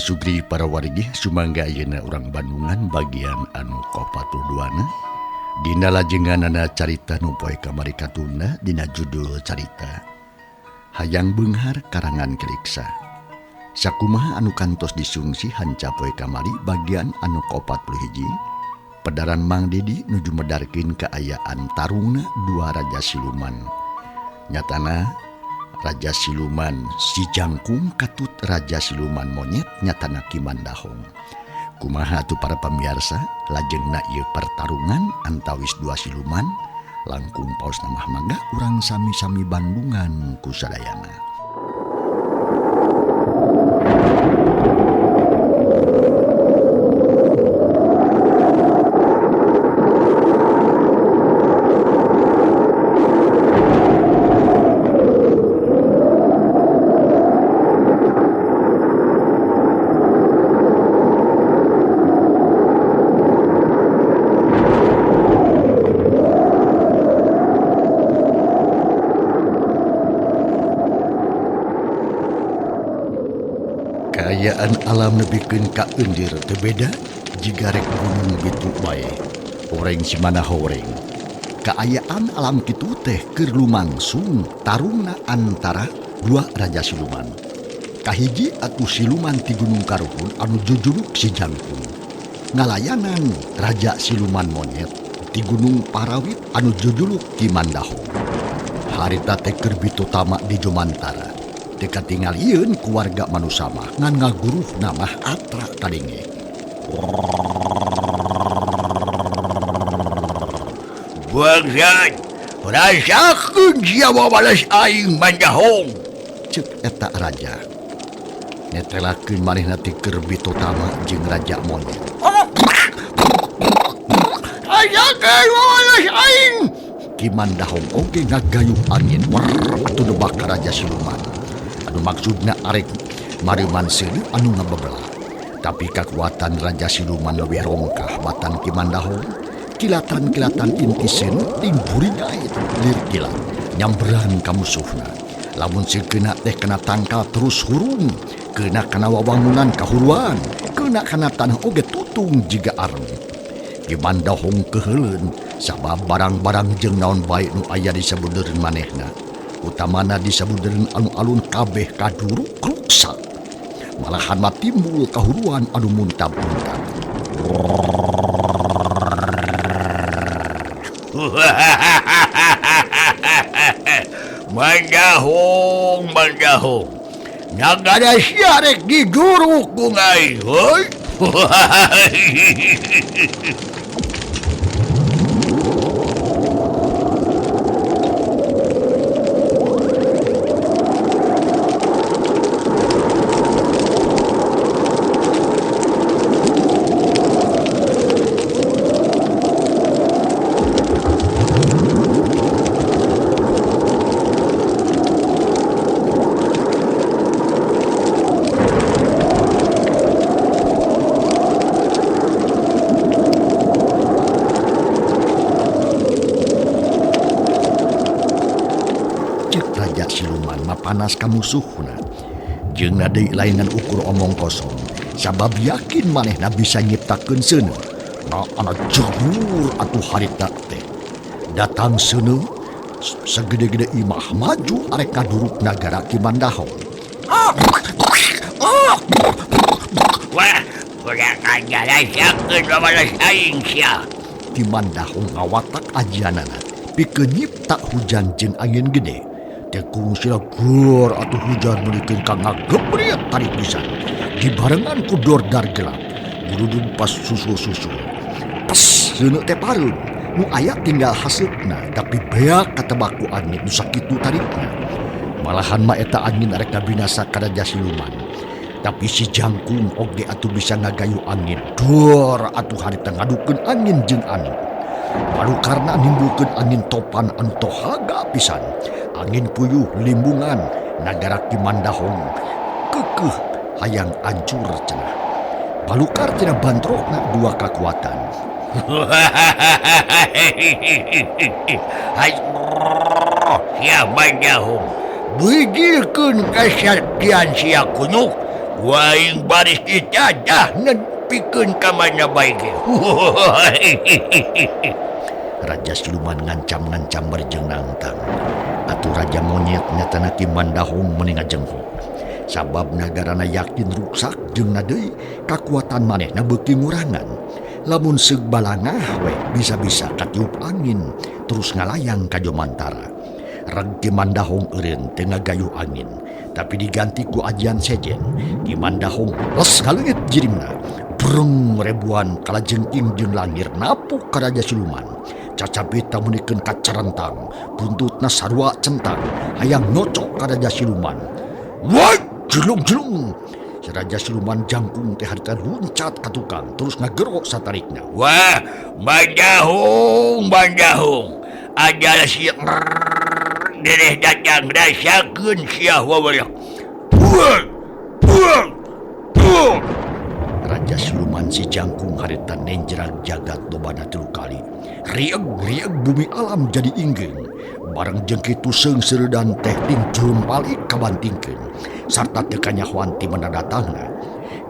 Sugri para wargi sumangga ayeuna urang Bandungan bagian anu kopatuduana dina lajenganana carita nu poe kamari katuna dina judul carita Hayang Beunghar karangan Keliksa. Sakumaha anu kantos disungsi hanca poe kamari bagian anu ke-41 pedaran Mang Dedi nuju medarkeun kaayaan tarungna dua raja siluman. Nyatana Raja Siluman si Jangkung katut Raja Siluman monyet nyatana Ki Mandahong. Kumaha atuh para pamiarsa lajengna ieu pertarungan antawis dua siluman langkung paos namah mangga urang sami-sami Bandungan ku sadayana. Kaayaan alam nebikeun ka eundir teu beda jiga rek gunung bitu bae. Horeng si mana horeng. Kaayaan alam kitu teh keur lumangsung tarungna antara dua raja siluman. Kahiji atuh siluman ti Gunung Karuhun anu jujuluk si Jangkung. Ngalayanan raja siluman monyet ti Gunung Parawit anu jujuluk Ki Mandahong. Harita teh keur bitu tamak di Jomantara. Dekat tinggal ieun keluarga manusia mah ngan ngaguruh nama Atra kadenge. Bangsat, rasakeun jiwa balas aing Mandahong. Ceuk eta raja. Netelakeun manehna ti keur bitu tama jeung raja monyet. Rasakeun balas aing. Ki Mandahong oge ngagayuh angin atuh nebak ka raja siluman. Anu maksudna arek mariman seuleuh anu ngabebelah. Tapi kekuatan raja siluman leuwih rongkah batan Ki Mandahong. Kilatan-kilatan inti seun timburinga itu lir kilat nyamberan ka musuhna. Lamun seukeuna teh kena tangkal terus hurung, keuna kana wawangunan kahuruan, keuna kana tanah oge tutung jiga arem. Ki Mandahong keheuleun sabab barang-barang jeung naon bae nu aya di sabeudeureun manehna. Utamana di sabeudeureun alun-alun kabeh kaduruk ruksak. Malahan mah timbul kahuruan anu muntab-muntab. Mandahong nagada syarek di juruk ku aing heuy. Siluman mah panas ka musuhna. Jeung deui laingan ukur omong kosong. Sabab yakin manehna bisa nyiptakeun seuneu. Na ana jabur atuh harita teh. Datang seuneu sagede-gede imah maju arek kaduruk nagara Ki Mandahong. Wah, udah kaya rasakeun balas aing sia. Ki Mandahong ngawatak ajianana pikeun nyipta hujan jeung angin gede. Tekung sila gor atuh hujan mulikeun ka ngagebriet tarik pisan. Dibarengan ku dordar gelap. Gurudung pas susul-susul. Pas seuneu teh pareun. Nu aya tinggal haseupna tapi beak katebak ku angin nu sakitu tarikna. Malahan mah eta angin arek binasa ka raja siluman. Tapi si Jangkung oge atuh bisa ngagayuh angin. Dor atuh harita ngadukeun angin jeung anu. Baru karena nimbulkeun angin topan anu tohaga pisan. Angin puyuh limbungan nagara Ki Mandahong kekeh hayang ancur cenah. Balukar tina bantrokna dua kekuatan. Ya Mandahong, bigilkeun kasaktian sia kunyuk waing baris dicadah nepikeun ka mana bae ge. Raja siluman ngancam-ngancam berjeng nantang. Atuh raja monyet nyatana Ki Mandahong meninga jenghok. Sabab nagarana yakin ruksak jeung na deui kakuatan manehna beuki ngurangan. Lamun seug balangah we bisa-bisa katiup angin terus ngalayang ka Jomantara. Reg Ki Mandahong eureun teu ngagayuh angin, tapi diganti ku ajian sejen. Ki Mandahong les ngaleungit jirimna. Breng rebuan kalajengking jeung langir napuk ka raja siluman. Cacapita munikeun kacarentang, buntutna sarua centang, hayang nyocok ka raja siluman. Woi, jelung-jelung! Si raja siluman jangkung teh harita luncat ka tukang, terus ngagerok satarikna. Wah, Mandahong, adalah si dereh datang rasakeun sia wawalah. Puang! Raja siluman si jangkung harita nenjerang jagat lobana 3 kali. Rieg bumi alam jadi inggeng. Bareng jeung kitu seungseuredan teh ting jurum balik kabantingkeun. Sarta teu kanyahoan ti mendatangna.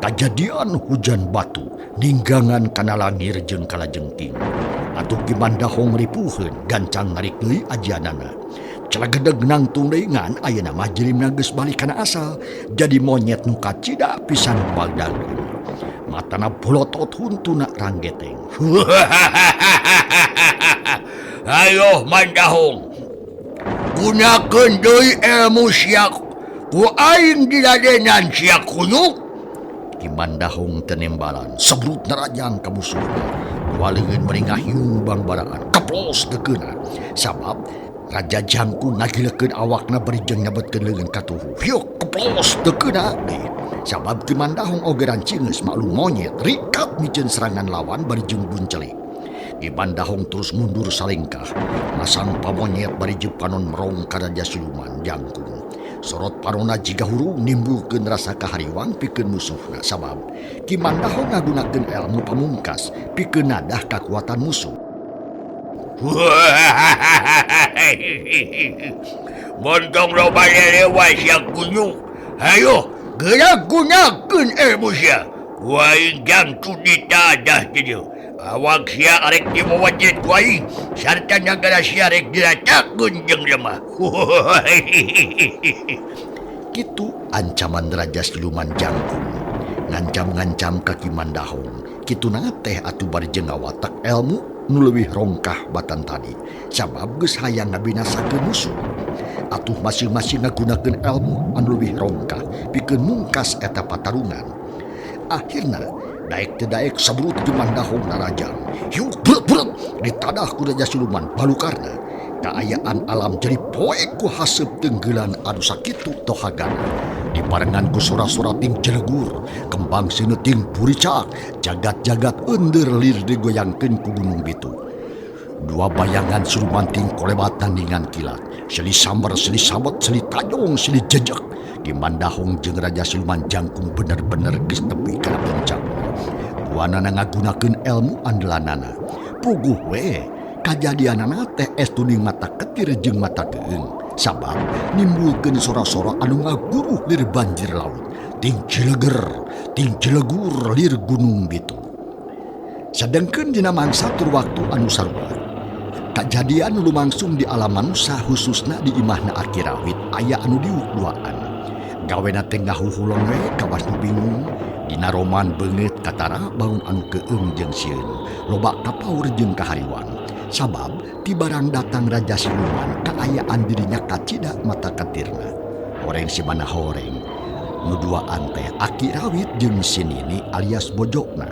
Kajadian hujan batu ninggangan kana langir jeung kalajengking. Atuh Ki Mandahong ripuheun gancang narik deui ajianana. Celagedeg nangtung deui ngan ayeuna mah jirimna geus balik kana asal. Jadi monyet nu kacida pisan bagdageun. Matana bolotot huntuna ranggeteng. Ayo Mandahong, gunakeun deui ilmu sia ku aing diladenan sia kunyuk. Ki Mandahong tenembalan sebrut nerajang ka musuhna. Waleungeun meringah yumbang baraan keplos dekeuna. Sabab Raja Jangkung ngagilekeun awakna berijeng nyabetkeun leungeun ka tuhu. Hiuk keplos dekeuna deui. Sabab Ki Mandahong ogeran cingeus maklum monyet rikat miceun serangan lawan barijeng buncelik. Ki Mandahong terus mundur salengkah. Masang pamonyet barijeng panon merong ka Raja Siluman Jangkung. Sorot panonna jiga hurung nimbulkeun rasa kahariwang pikeun musuhna. Sabab Ki Mandahong ngagunakeun ilmu pamungkas pikeun nadah kakuatan musuh. Montong loba lelewa sia kunyuk. Ayo, gerak gunakeun ilmu sia. Waing jangtu ditadah ti dieu. Awak sia arek dimawajit ku aing, sarta nagara sia rek diracakeun jeung lemah. Kitu ancaman Raja Siluman Jangkung. Ngancam-ngancam ka Ki Mandahong. Kitu teh atuh barijeng ngawatak ilmu nu leuwih rongkah batan tadi. Sabab geus hayang ngabinasakeun musuh. Atuh masing-masing ngagunakeun ilmu anu leuwih rongkah pikeun mungkas eta patarungan. Akhirna daek teu daek sabrut Ki Mandahong narajang. Hiuk berat ditadah ku Raja Siluman balukarna. Kaayaan alam jadi poek ku haseup tenggelan anu sakitu tohagana. Diparengan ku sora-sora ting jelegur, kembang sineuting puricak, jagat-jagat ender lir digoyangkeun ku gunung bitu. Dua bayangan surumanting kolebatan dengan kilat. Seli sambar, seli sabot, seli tajong, seli jejak. Ki Mandahong jeung Raja Siluman Jangkung bener-bener geus tepi kana puncak. Duanana ngagunakeun ilmu andalanana. Puguh we, kajadianana teh estuning mata ketir jeung mata keung. Sabab nimbulkeun sora-sora anu ngaguruh lir banjir laut. Ting cilegur lir gunung bitu. Sedengkeun dina mangsa tur waktu anu sarua. Kajadian lumangsung di alam manusia khususna di imahna Akirawit aya anu diuk duaan. Gawena teh ngahuhulon we kawas nu bingung. Dina roman beungeut katara baung anu keung jeung sieun. Loba kapaur jeung kahariwang. Sabab ti barang datang Raja Siluman kaayaan dirinya kacida mata ketirna. Horeng si mana horeng. Nu duaan teh Akirawit jeung Sinini alias bojokna.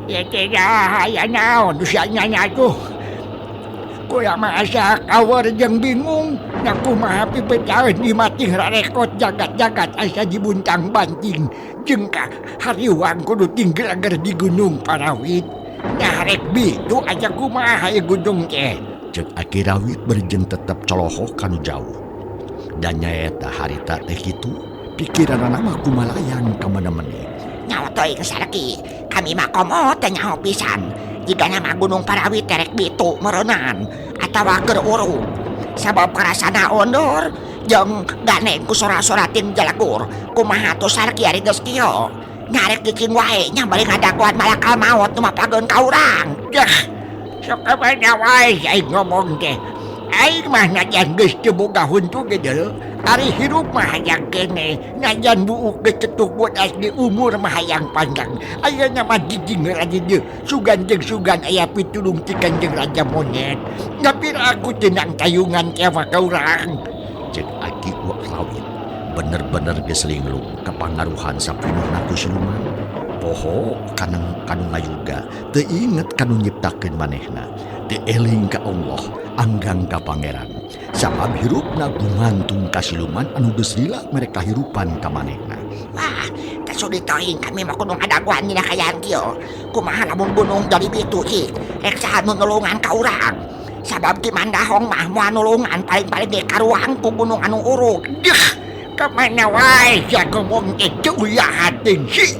Ya naon dusanya aku. Kuya masa kawar jeung bingung. Naku maha pipetaeun di matih rarekot jagat-jagat asa dibuntang banting. Jeung ka hariwang kudu tinggal agar di Gunung Parawit. Nyarek bitu aja kumaha ya gunung teh. Cek Akirawit berjeng tetep colohok kanu jauh. Dan nyaeta harita teh kitu pikiran nama kumalayang kemana-mana. Nyawa toy kesaraki, kami makomo teh nyaho pisan. Jika nama Gunung Parawit terek bitu merenan atawa keur uru. Sabab karasana ondor, jeung ganeng ku sora-sora tim jalagur kumaha tos sarki ari geus kieu ngarek dicing wae nya bari ngadaguan malakal maut nu mapageun ka urang. Dah, sok abana wae aing ngomong teh. Aing mah najan geus teu boga huntu gedeu. Ari hirup mah hayang kene, najan buuk geus cetuk buat asli umur mah hayang panjang. Ayeuna mah jijing raja dieu, sugan jeung sugan aya pitulung ti Kanjeng Raja Monyet. Ngapira aku tenang tayungan kewa ka urang. Cek Aki Wak Rawit bener-bener geus linglung kapangaruhan sapinuhna ku siluman. Poho kanu ngayuga teu inget kanu nyiptakeun manehna, teu eling ka Allah anggang ka pangeran. Sabab hirupna gumantung ka siluman anu geus lila mere kahirupan ka manehna. Wah, tasudi teuing kami mah kudu ngadaguan dina kayaan kieu. Kumaha lamun gunung jadi bitu ieu, rek saha nu nulungan ka urang. Sabab di Mandahong mah moal nulungan paling-paling ge karuang ku gunung anu urug. Dah, kamana wae ya ngomong teh teu yahatin sih.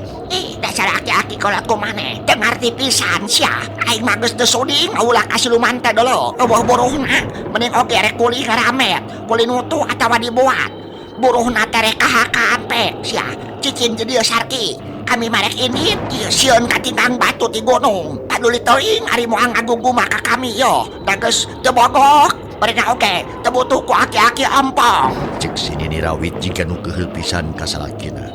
Dasar aki-aki kolot ku maneh teu ngarti pisan sia. Aing mah geus teu sudi ngaulah ka siluman teh dulu. Eueuh buruhna mending oge rek kuli ngaramet, kuli nutu atawa dibuat. Buruhna teh rek kahakaan pe sia. Cicing di dieu sarki. Kami marek ini sieun katindang batu ti gunung. Paduli teuing ari moal ngagugumah ka kami yo. Da geus teu bogok. Barina oge teu butuh ku aki-aki ompong. Cek Sinini Rawit jika nu keheul pisan ka salakina.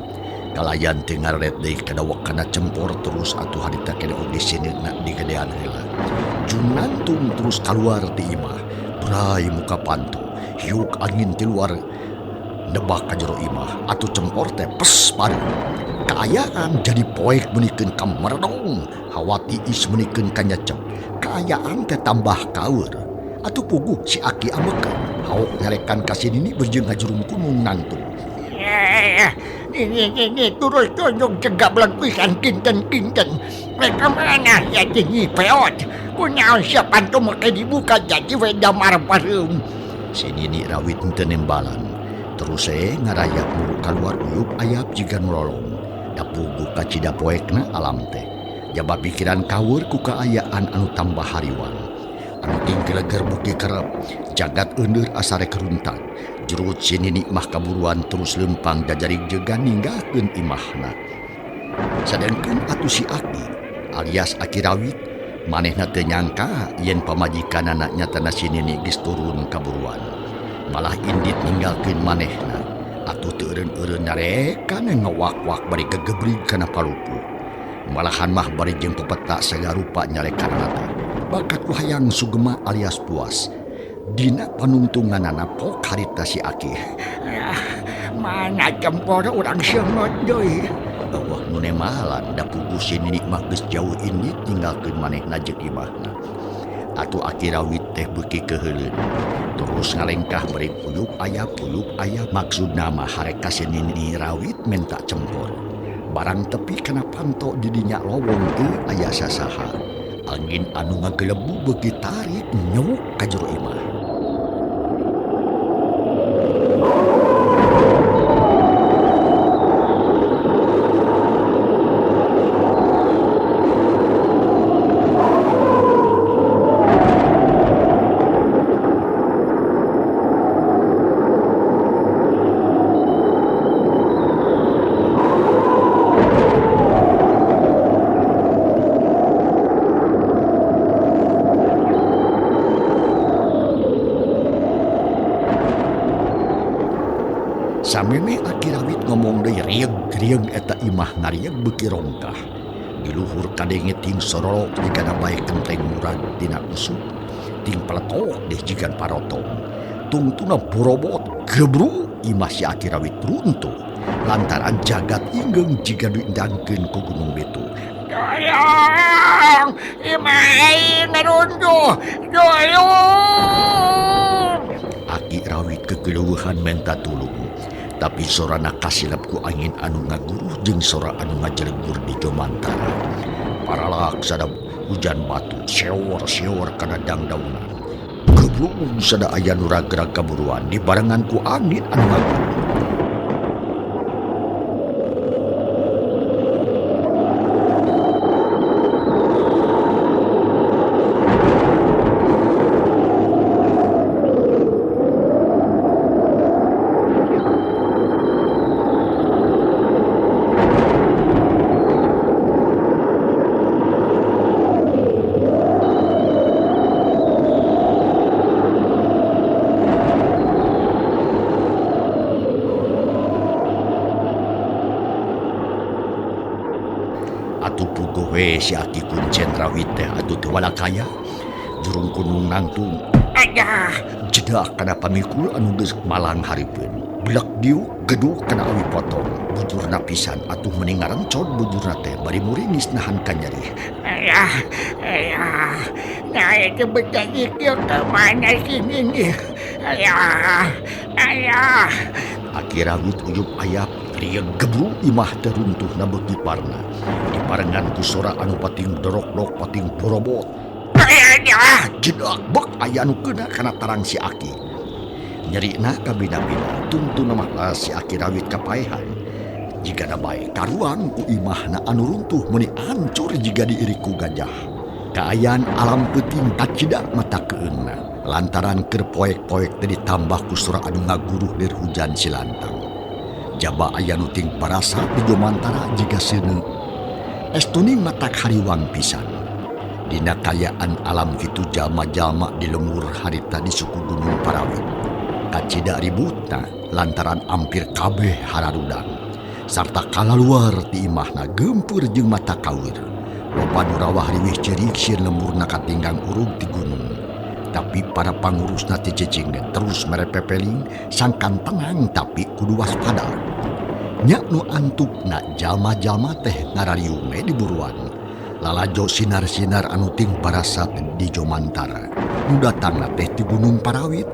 Kalayan teu ngaret deui kadawekana cempor terus atuh harita kene oge sinirna digedean heula. Junantung terus kaluar ti imah. Berai muka pantu. Hiuk angin ti luar nebak ka jero imah atuh cempor teh pes padu. Kaayaan jadi poek menikeun ka merdong, hawa tiis menikeun ka nyecep. Kaayaan teh tambah kaur. Atuh puguh si Aki ambekeun, haok nyarekan ka Sinini berjeung ngajurum gunung nantung. Ini terus tunjuk cegak belang pisan kinten-kinten. Mereka mana ya tinggi peot. Kunaon siapan tu make dibuka jadi wedamar pareum. Sinini Rawit teu nembalan. Terus ngarayap mulu kaluar uyup ayap jiga nolong. Da puguh ka cida poekna alam teh. Jaba pikiran kaweur ku kaayaan anu tambah hariwan. Anu tingkeleger buki kerep, jagat euneur asa rek runtak. Jerut Sinini mah kaburuan terus lempang jajarig jegan ninggalkeun imahna. Sadengkeun atuh si Aki alias Aki Rawit manehna teu nyangka yen pamajikanana nyatana Sinini geus turun kaburuan. Malah indit ninggalkeun manehna. Atuh teu eureun-eureun nyarekan ngawak-wak bari gegebrig kana palupu. Malahan mah bari jeung pepeta sagarupa nyarekanna teh. Bakat hayang sugema alias puas. Dina panuntunganana pok harita si Aki. Mana cempor urang seungeut deui. Eueuh nu nemalan da puguh Sinini mah geus jauh indit ninggalkeun manehna jeung imahna. Atuh Aki Rawit teh beuki keheuleun. Terus ngalengkah bari puyup ayah maksudna mah harek ka Sinini Rawit menta cempor. Barang tepi kana panto di dinya lowong teu aya sasaha. Angin anu ngagelebu beuki tarik nyewuk ka jero imah. Sameme Aki Rawit ngomong deui rieg-rieg eta imah ngarieg beuki rongkah. Di luhur kadenge ting sorolok jigana bae kenteng murag dina usuk. Ting peletok deh jigan parotong. Tungtuna borobot gebru imah si Aki Rawit runtuh. Lantaran jagat ingeung jiga diindangkeun ku gunung betu. Tolong, imah aing neruntuh. Tolong. Aki Rawit kegeleueuhan menta tulung. Tapi sorana kasilap ku angin anu ngaguruh jeung sora anu ngajelebur di jomantara. Paralak sada hujan batu seor-seor kana dangdaunan. Geblung sada aya nu ragrag kaburuan dibarengan ku angin anu ngaguruh. atuh puguh we si Aki Kuncen Rawit teh atuh teu walakaya. Jurung gunung nangtung Ayah, jedak kana pamikul anu geus malang hareupeun. Belak diu geduh kana awi potong. Bujurna pisan atuh mending ngarencod bujurna teh bari muringis nahan ka nyeri. ayah, nah itu berjanji dia kemana sini nih? Ayah. Aki Rawit ujub ayap rieu gebru imah teh runtuh na beuki parna. Diparengan ku sora anu pating dorok-dok pating borobot. Ayah, Jedak bek aya anu keuna kana tarang si Aki. Nyerina kabina-bina tuntun mah si Aki Rawit kapaehan. Jika na bae karuan ku imahna anu runtuh meni hancur jiga diirik ku gajah. Kaayaan alam peuting kacidak mata keunna lantaran keur poek-poek teh ditambah ku sora anu ngaguruh lir hujan silantang. Jaba aya nu ting parasa di jomantara jiga seuneu. Estuning matak hariwang pisan. Dina kayaan alam kitu jalma-jalma di lembur harita di suku Gunung Parawit. Kacida ributna lantaran ampir kabeh hararudang. Sarta kalaluar ti imahna gempur jeung mata kawir. Loba nu rawah riwih ceurik sieun lemburna katinggang urug ti gunung. Tapi para pangurusna ti cicing terus merepepeling sangkan tenang tapi kudu waspada. Nya nu antukna jalma-jalma teh ngarariung di buruan. Lalajo sinar-sinar anu ting parasat di jomantara. Nu datangna teh ti Gunung Parawit.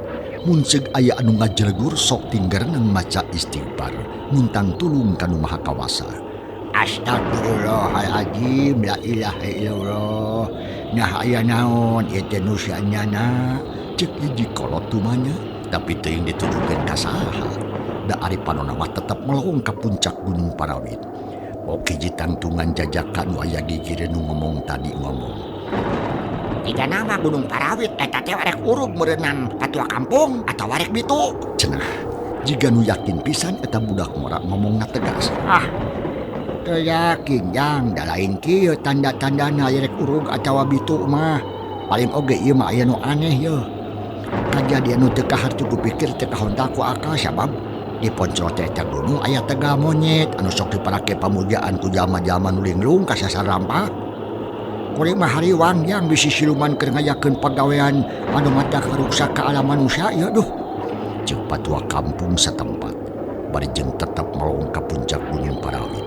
Mun ceug aya anu ngajelegur sok tinggareunang maca istighfar muntang tulung kanu Maha Kawasa. Astagfirullahaladzim, la ilaha illallah. Nah aya naon ieu teh nu saanyana? Ceuk hiji kolot tumanya, tapi teuing ditujukeun ka saha. Da ari panonna mah tetep melong ka puncak Gunung Parawit. Oke hiji tangtungan jajakan nu aya di gireun nu ngomong tadi ngomong. Tiga nama Gunung Parawit eta teh arek urug meureunnan patua kampung atau arek bitu. Cenah, jika nu yakin pisan eta budak morak ngomongna tegas. teu yakin jang, da lain kieu tanda-tandana arek urug atawa bitu mah. Paling oge ieu mah aya nu aneh ye. Kajadian nu teu kahartu kupikir teu kahontak ku akal sabab di poncol teh gunung aya tegal monyet anu sok diparake pamujaan ku jalma-jalma nu linglung ka sasar rampak. Kuring mah hariwang yang bisi siluman keur ngayakeun pagawean anu mata karuksak ka alam manusia ya duh. Ceuk patua kampung setempat bari jeung tetep melong ka puncak Gunung Parawit.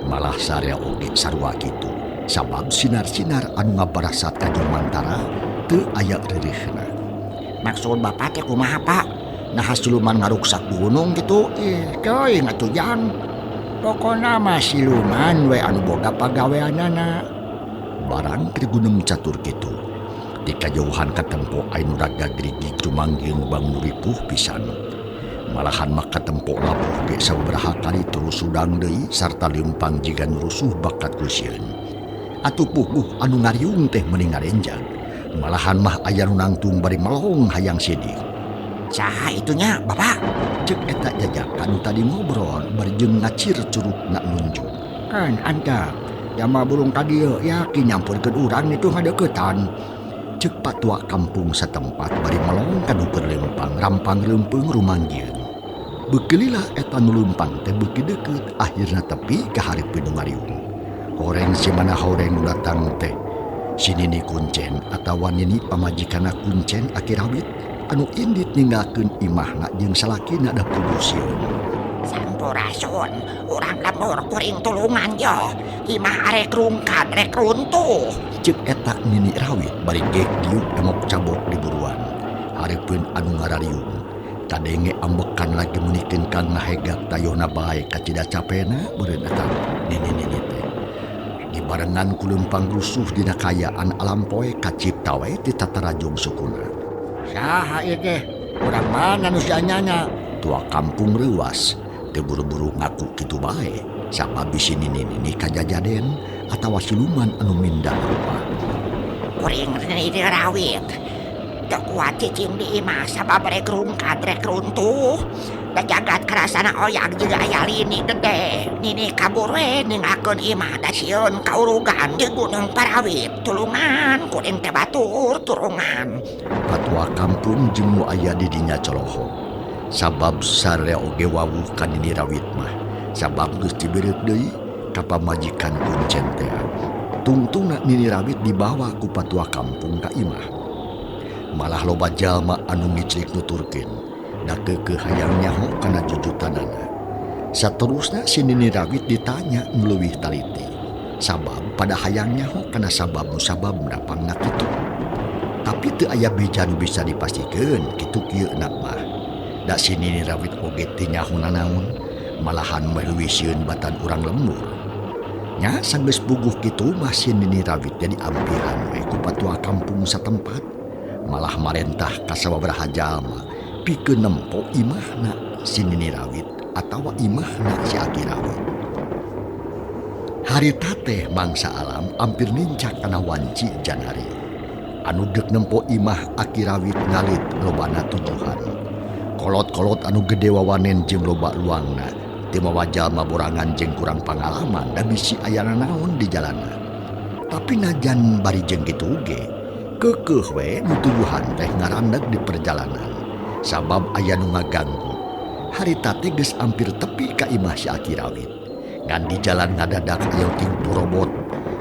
Malah sarea oge sarua kitu sabab sinar-sinar anu ngabarasat ka jomantara teu aya reureuhna. Maksud bapak teh kumaha Pak? Nah siluman ngaruksak gunung gitu. Teuing atuh jang. Pokona mah siluman we anu boga pagaweanana. Barang keur gunung catur kitu. Di kajauhan katempo anu raga gerigi rumanggeung bangun ripuh pisan. Malahan mah katempo labuh ge sabaraha kali terus sudang deui sarta leumpang jiga rusuh bakat ku sieun. Atuh puguh anu ngariung teh mending ngarenjang. Malahan mah aya nu nangtung bari melong hayang sidik. Saha itunya Bapak? Ceuk eta jajakan tadi ngobrol bari jeung ngacir curugna nunjuk. Kan anta Jama burung tadi yakin nyampurkeun urang itu ngadeuketan. Ceuk patua kampung setempat bari melong kanu perlempang rampang leumpeng rumanggeun. Beukeulilah eta nu leumpang teh beuki deukeut akhirna tepi ka hareupeun nu ngariung. Horeng si mana horeng nu datang teh si Nini Kuncen atawa Nini pamajikanna Kuncen Aki Rawit anu indit ninggalkeun imahna jeung salakina da puguh sieun. Sampurasun, urang lemur kuring tulungan yo. Imah arek rungkad rek runtuh. Ceuk eta Nini Rawit bari gek diuk emok cabok di buruan. Hareupeun anu ngarariung. Kadenge ambekan lagi munikeun kang ngahegak tayona bae kacida capena beureun eta nini-nini teh. Dibarengan ku leumpang rusuh dina kayaan alam poe kacipta wae ti tatarajung sukuna. Saha ieu teh? Urang mana nu saanyana? Tua kampung reuwas teu buru-buru ngaku kitu bae. Sabab bisi nini-nini kajajaden atawa siluman anu mindah rupa. Kuring Nini Rawit. Teu kuat cicing di imah sabab rek rungkad rek runtuh. Da jagat karasana oyag juga aya lini gede. Nini kabur we ninggalkeun imah da sieun kaurugan di Gunung Parawit. Tulungan kuring teh batur turungan. Patua kampung jeung nu aya di dinya coloho. Sabab sare oge wawuh ka Nini Rawit mah. Sabab geus dibeureuk deui ka pamajikan kuncen teh. Tungtung nak Nini Rawit dibawa ku patua kampung ka imah. Malah loba jalma anu ngiclik nuturkeun da keukeuh hayang nyaho kana jujutanana. Saterusna si Nini Rawit ditanya ngeleuwih taliti. Sabab pada hayang nyaho kana sabab musababna pangna kitu. Tapi teu aya bija nu bisa dipastikeun kitu kieu enak mah. Da si Nini Rawit oge teu nyaho nanaon, malahan meueuh sieun batan urang lembur. Nya sanggeus buguh kitu mah si Nini Rawit jadi ampiran we ku patua kampung satempat. Malah marentah ka sababaraha jalma pikeun nempo imahna si Nini Rawit atawa imahna si Aki Rawit. Harita teh mangsa alam ampir nincak kana wanci janari. Anu deuk nempo imah Aki Rawit ngalit lobana tujuhan. Kolot-kolot anu gede wawanen jeung loba luangna. Teu mawa jalma borangan jeung kurang pangalaman da bisi aya nanaon di jalanna. Tapi najan bari jeung kitu ge, keukeuh we nu tujuhan teh ngarandeg di perjalanan. Sabab aya nu ngaganggu. Harita teh geus ampir tepi ka imah si Aki Rawit. Ngan di jalan ngadadak aya ting turobot,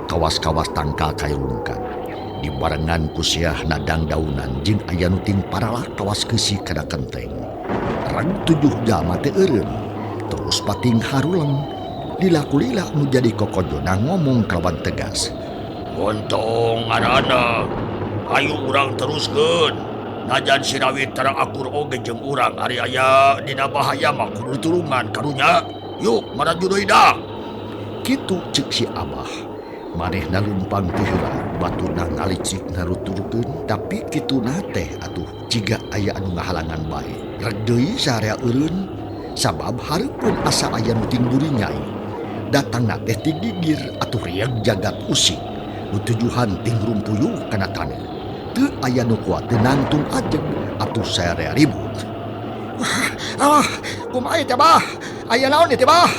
kawas-kawas tangkal kailungkat. Dibarengan ku siah nadang daunan jeung aya nu ting paralak kawas keusih kada kenteng. Rang tujuh jalma teh eureun. Terus pating harulang lila-kulila nu jadi kokojona ngomong kawan tegas. Untung anak-anak, ayo urang teruskeun. Najan si Rawit tarang akur oge jeung urang ari aya dina bahaya mah kudu ditulungan karunya. Yuk maraju deui dah. Kitu ceuk si Abah. Manehna lumpang teh heula baturna ngalicik naruturkeun tapi kituna teh atuh jiga aya anu ngahalangan bae. Reg deui sarea eureun. Sabab hareupeun asa aya nu ting buri nyai. Datangna teh ti gigir atuh rieg jagat usik. Nu tujuhan ting rumpuyuh kana taneuh. Teu aya nu kuat teu nangtung ajeg atuh sarea ribut. Wah, kumaha teh bah? Aya naon teh bah?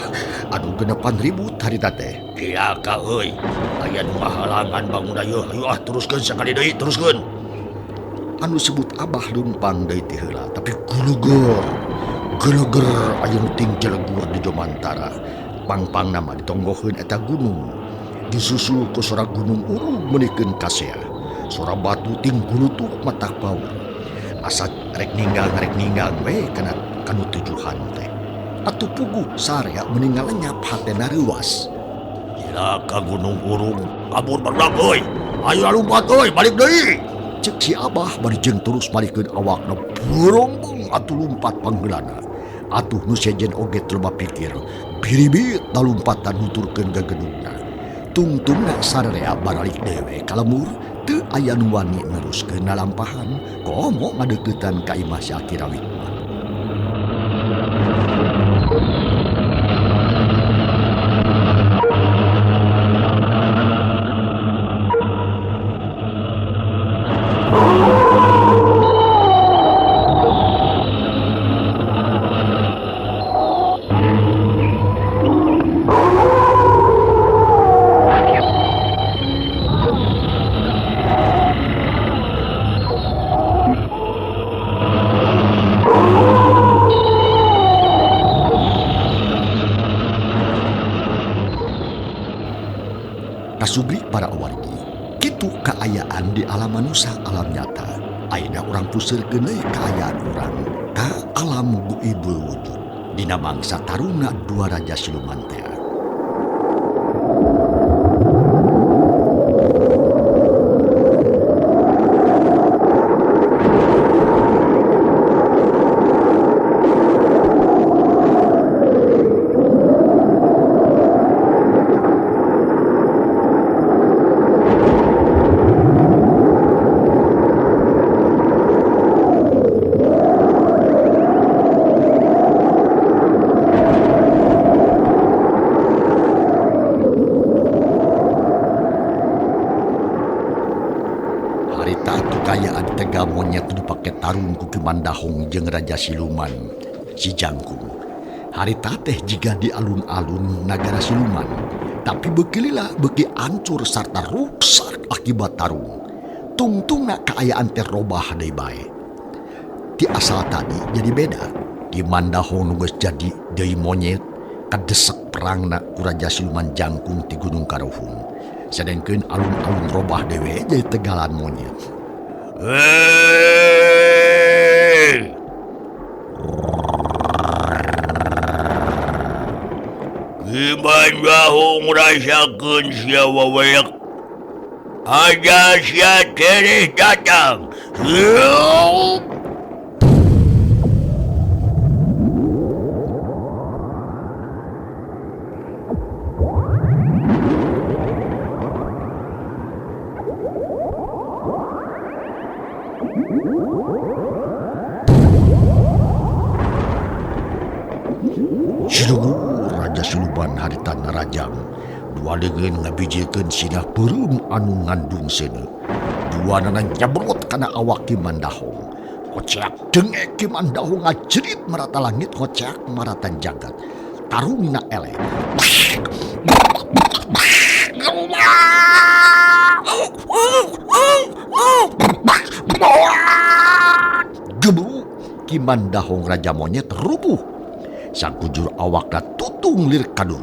Anu genepan ribut harita teh. Iya ka euy. Aya nu ngahalangan bangun ayeuna. Ayo teruskeun sakali deui teruskeun. Anu sebut Abah lumpang deui teh heula tapi geleger aya nu ting jelegur di jomantara. Pangpang nama ditonggoheun eta gunung. Disusul ku sora gunung urug meunikeun kasea. Sora batu ting gulutuh matak paur. Asa rek ninggal we kana kanu tujuhan teh. Atuh puguh sarea meninggal lenyap hatena reuwas. Gila ka gunung urung kabur barudak euy. Ayo lompat euy balik deui. Cek si Abah bari jeung terus balikeun awakna burongbong atuh lumpat panggeulana. Atuh nu sejen oge teu loba pikir, biribit dalumpatan nuturkeun ka gedungna. Tungtungna sararea baralik dewe ka lemur, teu aya nu wani neruskeun nalampahan, komo ngadeuketan ka imah si Aki Rawit. Kasubri para wargi, kitu kaayaan di alam manusia alam nyata. Ayeuna urang puseureun deui kaayaan urang ka alam goibul wujud. Dina mangsa taruna dua raja siluman teh. Kayaan tega monyet dipake tarung ku Kimandahong jeung Raja Siluman si Jangkung. Harita teh jiga di alun-alun nagara Siluman, tapi beukilila beuki ancur sarta ruksak akibat tarung. Tungtungna kaayaan teh robah deui bae. Ti asal tadi jadi beda. Kimandahong nu geus jadi deui monyet, kadesek perangna ku Raja Siluman Jangkung ti Gunung Karuhun. Sedengkeun alun-alun robah dewe jadi tegalan monyet. Hei! Kimandahong rasakeun sia waweyak. Ada sia tereh datang. Yup! Siluhur Raja Siluman haritan Rajang. Dua dengan ngabijikeun sinah beureum anu ngandung seni. Dua nana nyabrot kana awak Ki Mandahong. Hoceak dengek Ki Mandahong ngajerit merata langit, hoceak maratan jagat. Tarungna eleh. Gebu Ki Mandahong Raja Monyet rubuh. Sakujur awakna tutung lir kadul.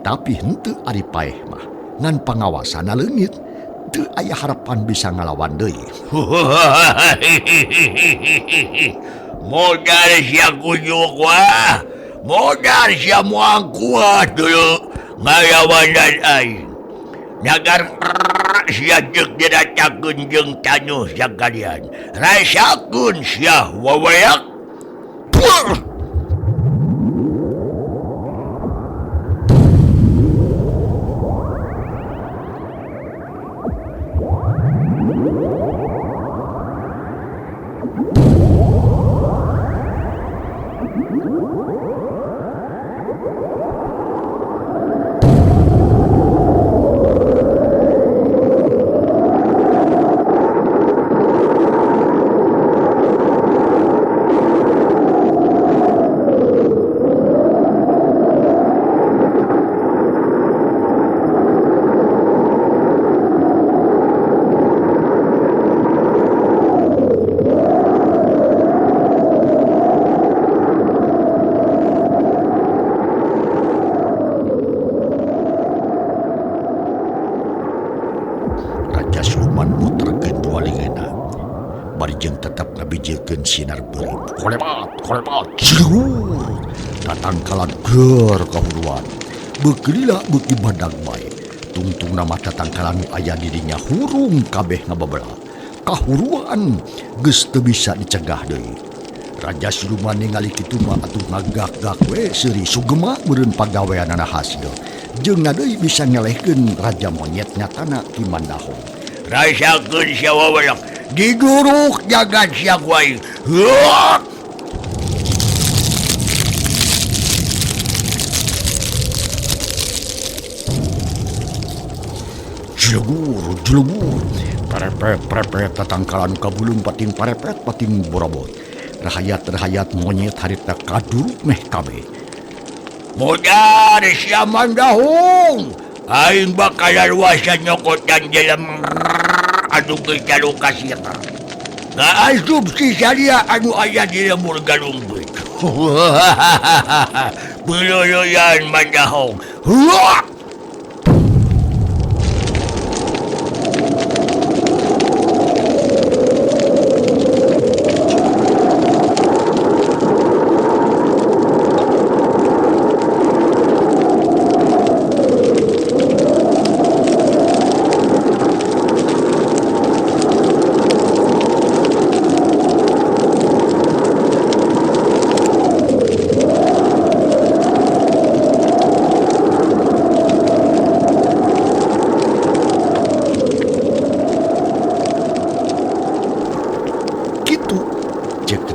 Tapi henteu ari paeh mah ngan pangawasana leungit teu aya harapan bisa ngalawan deui. Modal sia kujuk wah. Modal sia moal kuat dulu ngalawan dan aing. Nagar sia jeuk diracakeun jeung tanuh sakalian. Rasakeun sia waweyak. Barijeng tetap ngabijikeun sinar beureum. Kolebat, ciluhur. Tatangkalan ger kahuruan. Bekelila beuki badag bae. Tungtungna mah tatangkalan nu aya di dinya hurung kabeh ngababela. Kahuruan geus teu bisa dicegah deui. Raja Siluman ningali kitu mah atuh ngagak-gak we seuri sugema meureun pagaweanana hasil. Jeung deui bisa ngelehkeun Raja Monyet nyatana Ki Mandahong. Rasakeun sia waweyak. Diduruk jagat sia kuaing. Huak! Jelegur. Parepet tatangkalan kabulung pating parepet pating borobot. Rahayat monyet harita kaduruk meh kabeh. Modal sia Mandahong. Aing bakalan wasa nyokotan jelem anu geus daluka sia. Ngaasup si salia anu aya di lemur galungbeut. Beuleuyan Mandahong. Huak!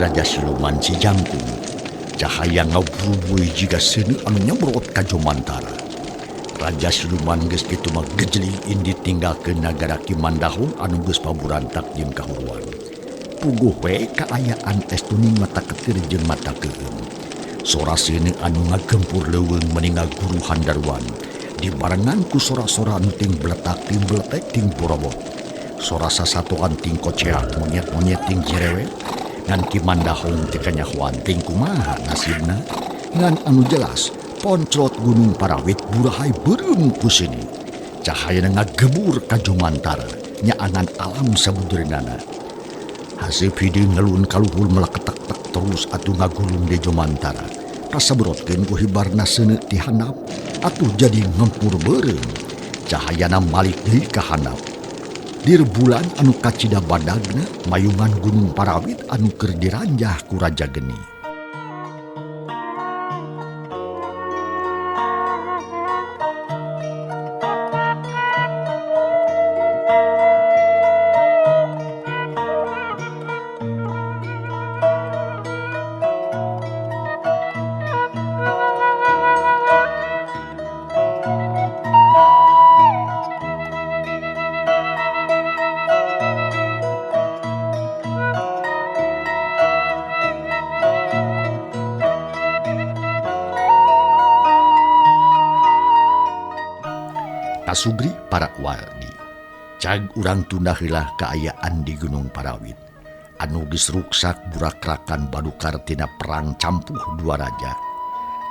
Raja Siluman si Jangkung. Cahaya ngabrubuy jika seni anu nyemprot ka Jomantara. Raja Siluman geus kitu mah gejliin ditinggalkeun nagara Ki Mandahong anu geus paburantak jeung kahuruan. Puguh we kaayaan estuni mata ketir jeung mata keueum. Sora seni anu ngagempur leuweung meningal guru handarwan. Dibarengan ku sora-sora anu ting bletak ting bletek ting borobot. Sora sasatoan ting koceak monyet-monyet ting jerewe. Ngan Ki Mandahong teu kanyahoan ting kumaha nasibna. Ngan anu jelas Ponclot Gunung Parawit burahay beureum ku seni. Cahayana ngagebur ka Jomantara nyaangan alam sabuderenana. Haseup hideung ngelun kaluhur meleketek-tek terus atuh ngagulung di Jomantara. Kasabrotkeun ku hibarna seuneu ti handap atuh jadi ngempur beureum. Cahayana malik deui ka handap. Dir bulan anu kacida badagna mayungan Gunung Parawit anu keur diranjah ku Raja Geni. Kasugri para wargi cag urang tunda heula kaayaan di Gunung Parawit anu geus ruksak burakrakan badukar tina perang campuh dua raja.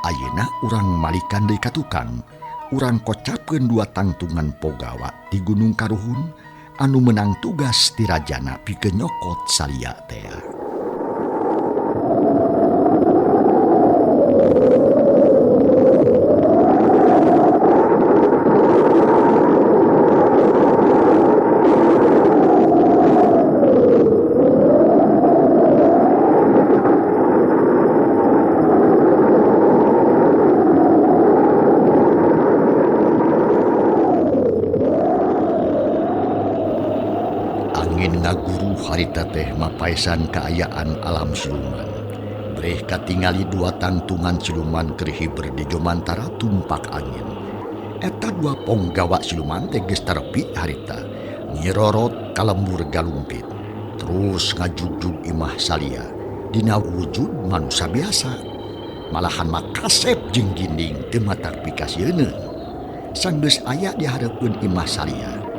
Ayeuna urang malikan deui ka tukang urang kocapkeun dua tangtungan pogawa di Gunung Karuhun anu menang tugas ti rajana pikeun nyokot Salya teh. Ngaguru harita teh mapaesan kaayaan alam siluman. Breh katingali dua tangtungan siluman keur hiber di Jomantara tumpak angin. Eta dua ponggawa siluman teh geus tarepi harita nyirorot ka lembur galumpit. Terus ngajugjug imah Salya dina wujud manusia biasa. Malahan makasep jeung ginding teu matak pikasieun. Sanggeus aya di hareupeun imah Salya.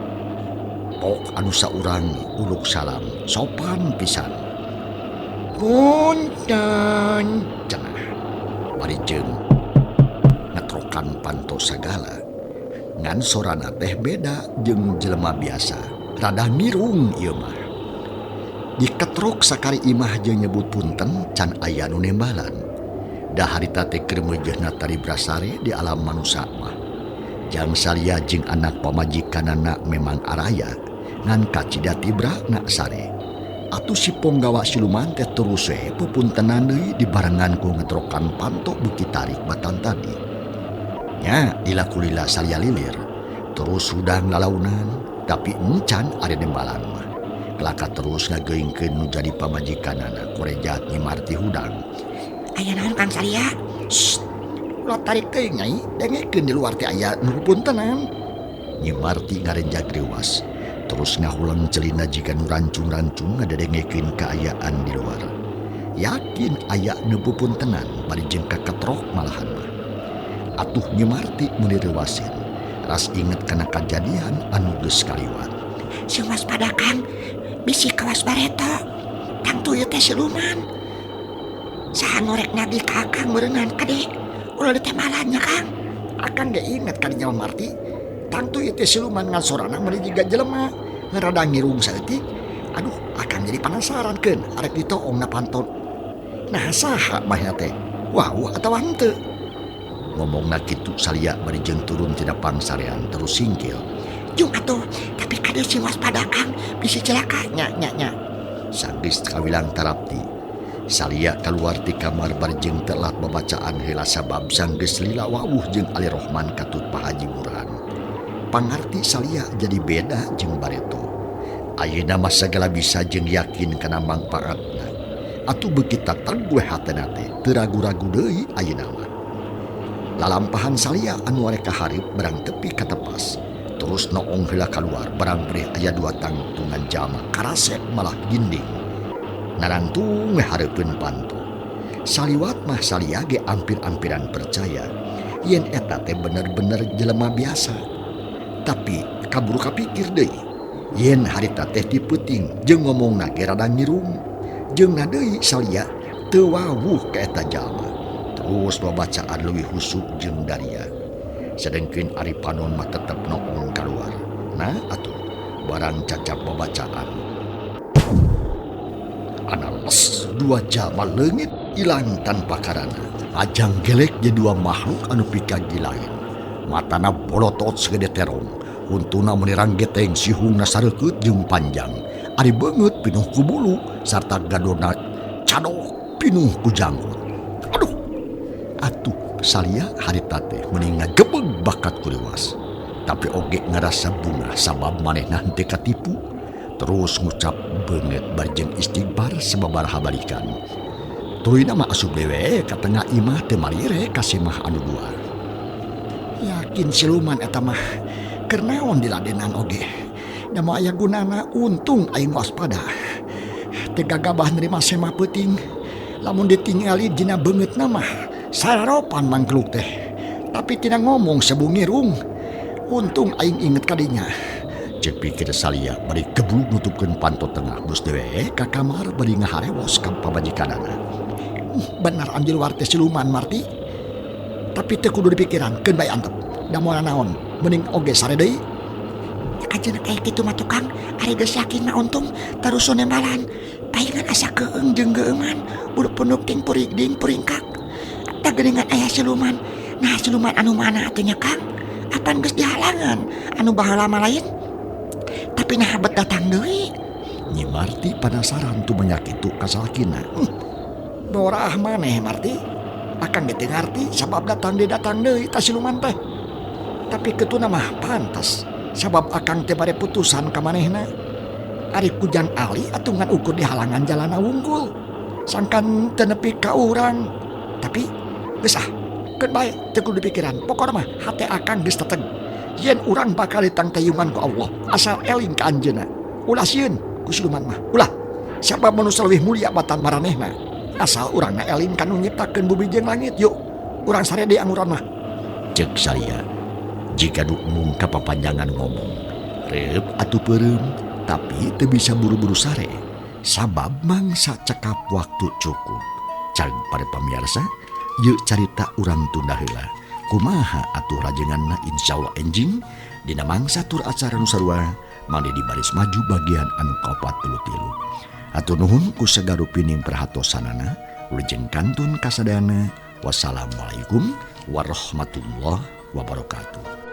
Pok anu saurang uluk salam sopan pisan. Punten Cenah bari jeung ngetrokan panto sagala. Ngan sorana teh beda jeung jelema biasa. Rada mirung ieu mah. Diketrok sakari imah jeung nyebut punten can aya nu nembalan. Da harita teh keur meujeuhna tari brasare di alam manusia mah. Jang Salya jeung anak pamajikanana memang araya. Ngan kacida tibra nak sare atuh si ponggawa siluman teh terus we pepuntenan deui dibarengan ku ngetrokan panto bukit tarik batan tadi nya dilakulila Salya lilir terus hudang lalaunan tapi encan ada dembalan mah kelaka terus ngageuingkeun nu jadi pamajikanana korejat nyimarti hudang. Aya naon Kang Salya? Ulah tarik teuing nyai dengekeun di luar teh aya nu puntenan. Nyimarti ngarenjak riwas terus ngahulang celina jika nu rancung-rancung ngadedengekeun kaayaan di luar. Yakin aya nu pupuntenan bari jeung kaketrok malahan mah. Atuh Nyimarti meuli rewasin ras inget kana kajadian anu geus kaliwat. Si waspada Kang, bisi kawas bareto. Kang tuyu teh siluman. Saha norek nagih ka Kang meureungan kade. Ulah ditembalannya Kang. Akang ge inget kadinya Marti. Tangtu itu siluman ngan sorana meuli jiga jelema ngerada ngirung saeutik. Aduh, akan jadi penasaran keun arek ditoongna panton. Nah saha mah teh? Wah atawa henteu? Ngomongna kitu Salya bari jeung turun tina pangsarean terus singkil. Jung atuh, tapi kade si waspada Kang bisi celaka nya. Sanggeus kawilang tarapti. Salya kaluar ti kamar bari jeung telat babacaan heula sabab sanggeus lila wawuh jeung Ali Rohman katut Pak Haji Burhan. Pangarti Salya jadi beda jeung bareto. Ayeuna mah sagala bisa jeung yakin kana mangpaatna. Atuh beukita teguh hatena teh teu ragu-ragu deui ayeuna mah. Lalampahan Salya anu arek kahareup barang tepi ka tepas. Terus noong heula kaluar barang breh aya dua tangtungan jama karasep malah ginding. Narantung we hareupeun panto. Saliwat mah Salya ge ampir-ampiran percaya yen eta teh bener-bener jelema biasa. Tapi kaburu kapikir deui yen harita teh dipeuting jeung ngomongna ge rada ngirung jeung deui Salya teu wawuh ka eta jalma Terus babacaan leuwih husuk jeung Daria. Sedengkeun Ari Panon mah tetep noong keluar. Nah atuh barang cacap babacaan. Analos 2 jama leungit ilang tanpa karana. Ajang gelek je 2 makhluk anu pikagi lain. Matana bolotot segede terong. Untuna menirang geteng sihungna sareukeut jeung panjang. Ari beungeut pinuh ku bulu sarta gadona cadok pinuh ku janggut. Aduh. Atuh salia harita teh mending ngagebeg bakat kuriwas. Tapi oge ngerasa bunga sabab manehna henteu katipu. Terus ngucap beungeut barjeng istighfar sababaraha balikan. Tuluyna mah asup dewe ka tengah imah teu malire ka si mah anu 2. Yakin siluman eta mah keur naon diladenan oge. Da moal aya gunana untung aing waspada. Teu gagabah nerima semah peuting. Lamun ditingali dina beungeutna mah sararopan mangkluk teh. Tapi tina ngomong sebungirung. Untung aing inget kadinya. Cek pikir salia bari geblug nutupkeun pantot tengah bus dewe ka kamar bari ngaharewos ka pabajikanana. Bener anjir luar teh siluman Marti. Tapi teu kudu dipikiran keun bae antep. Da moal naon mending oge sare deui. Ajeuna kayak gitu mah tukang, ari geus yakin mah untung terus nembalan. Paingan asa keung jeung geuman, buru penuh ting puring puringkak. Da geuningan aya siluman. Nah siluman anu mana atuh nya Kang? Apan geus dihalangan anu baheula mah lain. Tapi nah bet datang deui. Nyi Marti penasaran tu menyakitu kasalakina. Borah maneh Marti. Akang ge teu ngarti sabab datang deui ta siluman teh. Tapi ketuna mah pantas sabab akang teh bade putusan ka manehna. Ari kujang ali atuh ngan ukur di halangan jalan wungkul. Sangkan teu nepi ka urang. Tapi geus keun bae teu kudu dipikiran. Pokona mah hate akang geus teteg. Yen urang bakal ditangtayungan ku Allah asal eling ka anjeunna. Ulah sieun ku siluman mah. Ulah sabab manusia leuwih mulia batan maranehna. Asal urangna eling kanu nyiptakeun bumi jeung langit. Yuk urang sare deui anguran mah. Cek salia jika dukmung kapapanjangan ngomong reup atuh peureum tapi teu bisa buru-buru sare sabab mangsa cekap waktu cukup. Cari pada pamirsa yuk carita urang tunda heula kumaha atuh rajenganna insyaallah enjing dina mangsa tur acara nu sarua mangde di baris maju bagian anu ka-43. Atur nuhun ku sagaru pining perhatosanana ulujeng kantun kasadayana. Wassalamualaikum warahmatullahi wabarakatuh.